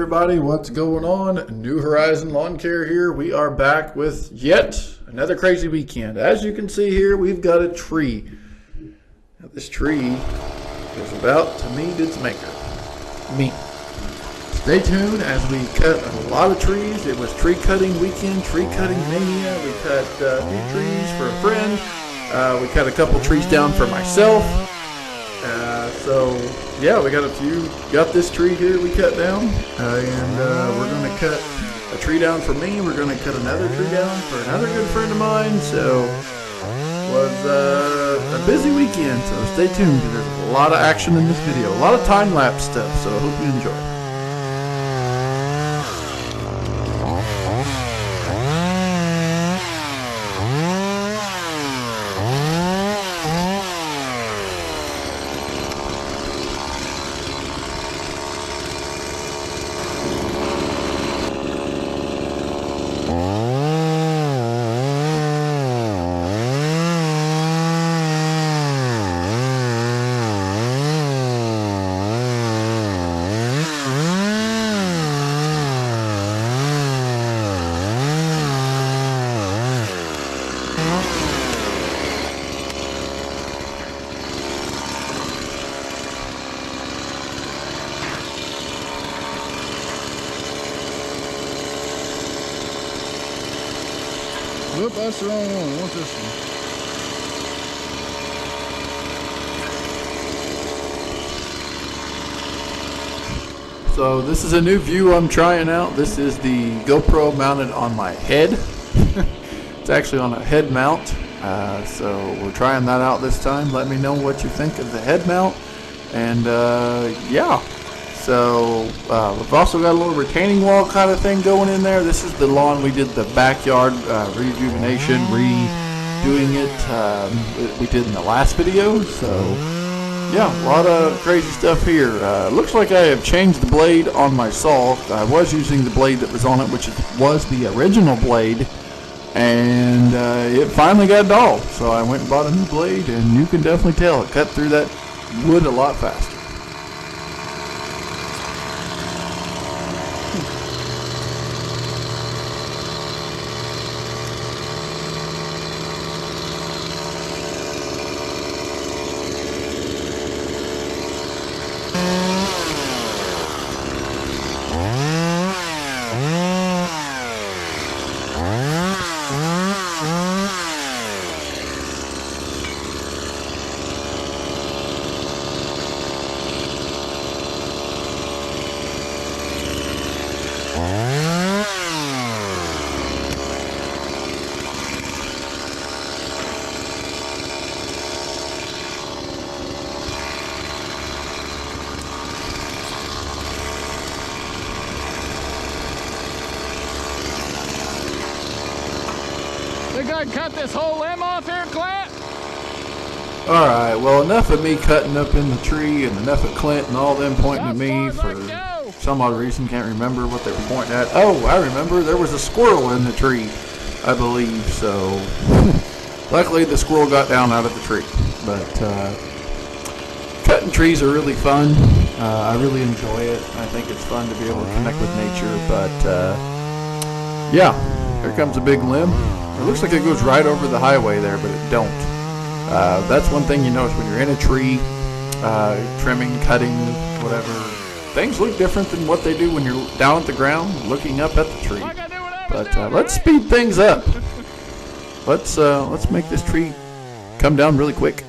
everybody, what's going on? New Horizon Lawn Care here. We are back with yet another crazy weekend. As you can see here, we've got a tree. Now, this tree is about to meet its maker, me. Stay tuned as we cut a lot of trees. It was tree cutting weekend, tree cutting mania. We cut a few trees for a friend. We cut a couple trees down for myself. We got this tree here we cut down, and we're going to cut a tree down for me. We're going to cut another tree down for another good friend of mine. So it was a busy weekend, so stay tuned because there's a lot of action in this video, a lot of time-lapse stuff, so I hope you enjoy. Whoop, that's the wrong one. I want this one. So this is a new view I'm trying out. This is the GoPro mounted on my head. It's actually on a head mount. So we're trying that out this time. Let me know what you think of the head mount. And yeah. So we've also got a little retaining wall kind of thing going in there. This is the lawn we did the backyard rejuvenation, redoing it. We did in the last video. So yeah, a lot of crazy stuff here. Looks like I have changed the blade on my saw. I was using the blade that was on it, which was the original blade, and it finally got dull. So I went and bought a new blade, and you can definitely tell it cut through that wood a lot faster. Think I cut this whole limb off here, Clint? Alright, well, enough of me cutting up in the tree and enough of Clint and all them pointing at me for some odd reason. Can't remember what they were pointing at. Oh, I remember. There was a squirrel in the tree, I believe. So luckily the squirrel got down out of the tree. But cutting trees are really fun. I really enjoy it. I think it's fun to be able to connect with nature. But yeah, here comes a big limb. It looks like it goes right over the highway there, but it don't. That's one thing you notice when you're in a tree, trimming, cutting, whatever. Things look different than what they do when you're down at the ground looking up at the tree. But let's speed things up. Let's make this tree come down really quick.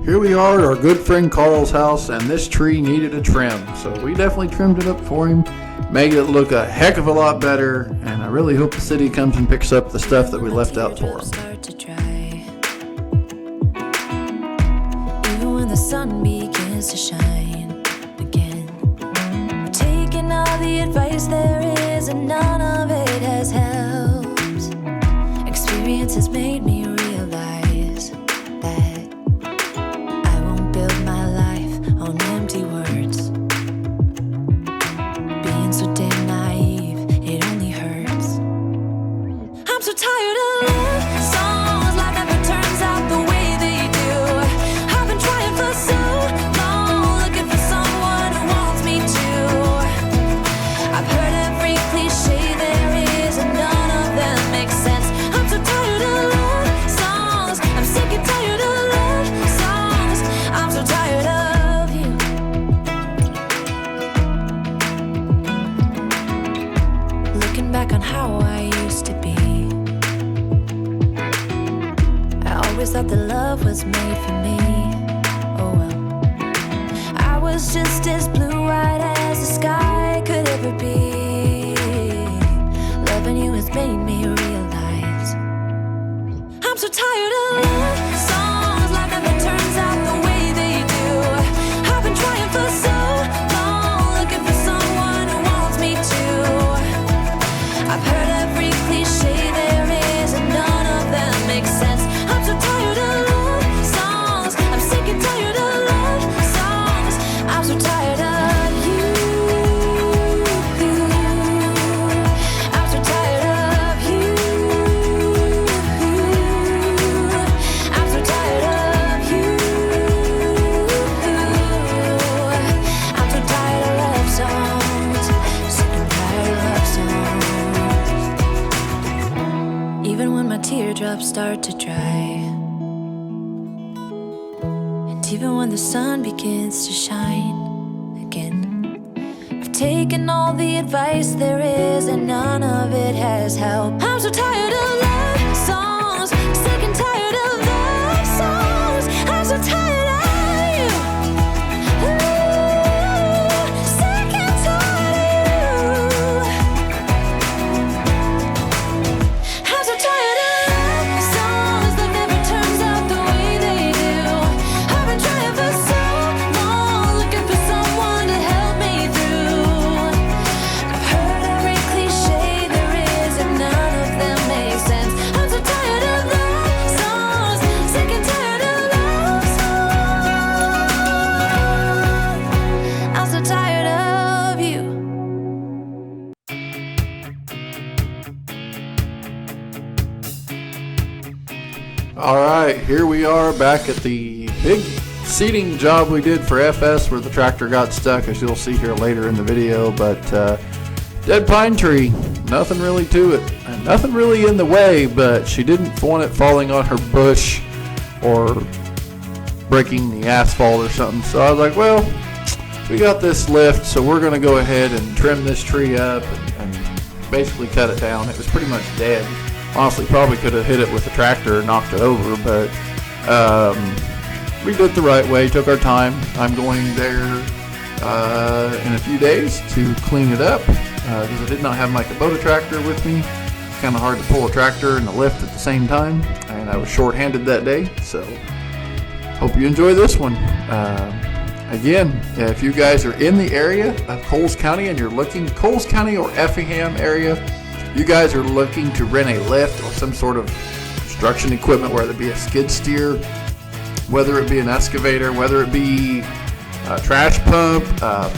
Here we are at our good friend Carl's house, and this tree needed a trim, so we definitely trimmed it up for him, made it look a heck of a lot better, and I really hope the city comes and picks up the stuff that we left out for him. when the sun begins to shine again. I've taken all the advice there is, and none of it has helped. Experience has made me realize that I won't build my life on empty words. Being so damn naive, it only hurts. I'm so tired of love songs, life never turns out the way they do. I've been trying for so long, looking for someone who wants me to. I've heard every cliche there is, and none of them make sense. I'm so tired of love songs, I'm sick and tired of love songs. I'm so tired of you. Looking back on how I used to be, I always thought that love was made for me. Oh well, I was just as blue-eyed as the sky could ever be. Loving you has made me realize I'm so tired of love songs, life never turns out the way they do. I've been trying for so long, looking for someone who wants me to. I've heard every cliche there is, and none of them make sense. I'm so tired of love songs, I'm sick and tired of love songs. I'm so tired of you. I'm so tired of you. I'm so tired of you. I'm so tired of love songs, sick and tired of love songs. Even when my teardrops start to dry, and even when the sun begins to shine again, I've taken all the advice there is, and none of it has helped. I'm so tired of love songs, sick and tired of love songs. I'm so tired of you. Ooh, sick and tired of you. I'm so tired of love songs that never turns out the way they do. I've been trying for so long, looking for someone to help me through. I've heard every cliche there is, and none of them make sense. I'm so tired of love songs, sick and tired of love songs. I'm so tired of you. All right, here we are back at the big seating job we did for FS where the tractor got stuck, as you'll see here later in the video. But dead pine tree, nothing really to it, and nothing really in the way, but she didn't want it falling on her bush or breaking the asphalt or something. So I was like, well, we got this lift, so we're going to go ahead and trim this tree up and basically cut it down. It was pretty much dead. Honestly, probably could have hit it with the tractor and knocked it over, but we did it the right way, took our time. I'm going there in a few days to clean it up because I did not have my Kubota tractor with me. It's kind of hard to pull a tractor and a lift at the same time, and I was short-handed that day, so hope you enjoy this one. Again, if you guys are in the area of Coles County and you're looking, Coles County or Effingham area, you guys are looking to rent a lift or some sort of construction equipment, whether it be a skid steer, whether it be an excavator, whether it be a trash pump,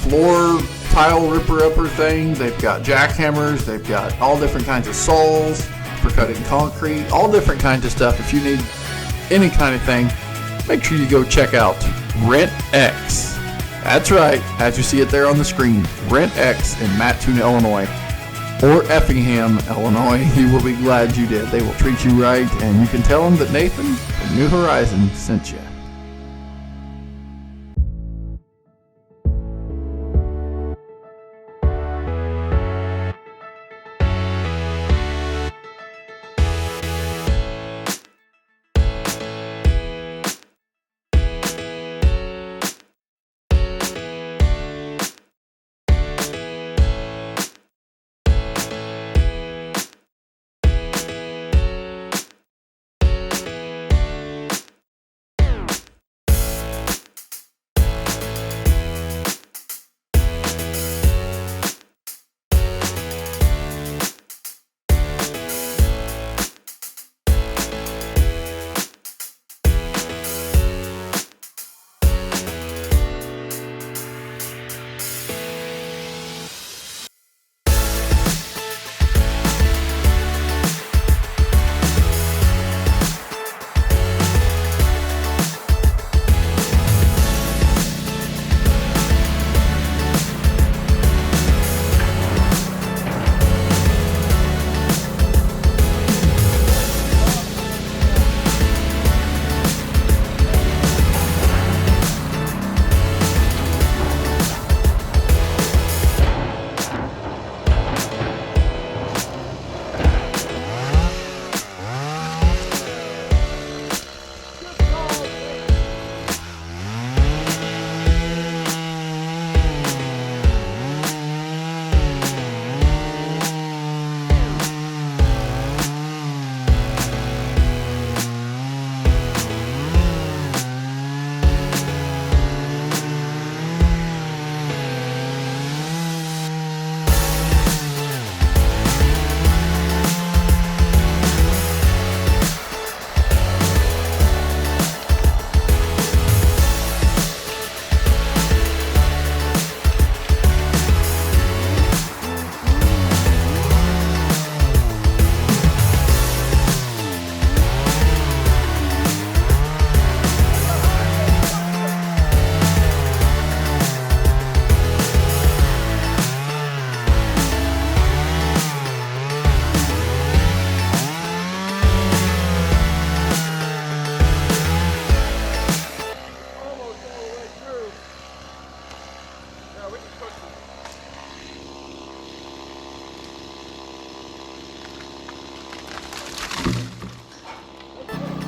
floor tile ripper-upper thing. They've got jackhammers. They've got all different kinds of saws for cutting concrete, all different kinds of stuff. If you need any kind of thing, make sure you go check out Rent X. That's right, as you see it there on the screen, Rent X in Mattoon, Illinois. Or Effingham, Illinois. You will be glad you did. They will treat you right, and you can tell them that Nathan from New Horizons sent you.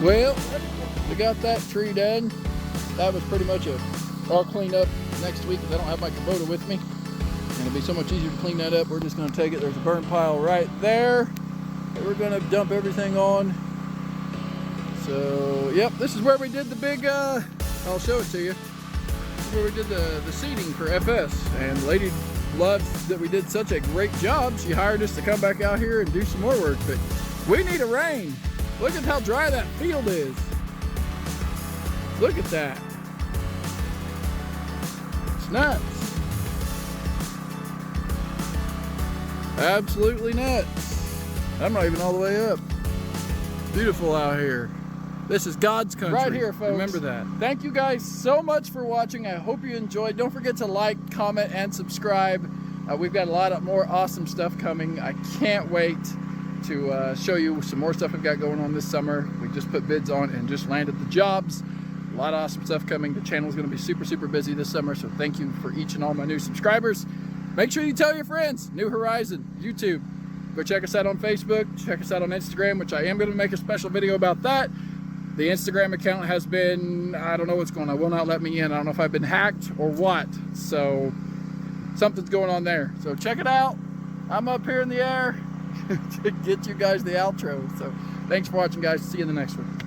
Well, we got that tree done. That was pretty much all cleaned up next week because I don't have my Kubota with me. And it'll be so much easier to clean that up. We're just going to take it. There's a burn pile right there that we're going to dump everything on. So, yep, this is where we did the big, I'll show it to you. This is where we did the seating for FS. And the lady loves that we did such a great job. She hired us to come back out here and do some more work. But we need a rain. Look at how dry that field is. Look at that. It's nuts. Absolutely nuts. I'm not even all the way up. Beautiful out here. This is God's country. Right here, folks. Remember that. Thank you guys so much for watching. I hope you enjoyed. Don't forget to like, comment, and subscribe. We've got a lot of more awesome stuff coming. I can't wait to show you some more stuff we've got going on this summer. We just put bids on and just landed the jobs. A lot of awesome stuff coming. The channel is going to be super, super busy this summer, so thank you for each and all my new subscribers. Make sure you tell your friends. New Horizon, YouTube. Go check us out on Facebook. Check us out on Instagram, which I am going to make a special video about that. The Instagram account has been, I don't know what's going on. It will not let me in. I don't know if I've been hacked or what. So something's going on there. So check it out. I'm up here in the air to get you guys the outro. So thanks for watching, guys. See you in the next one.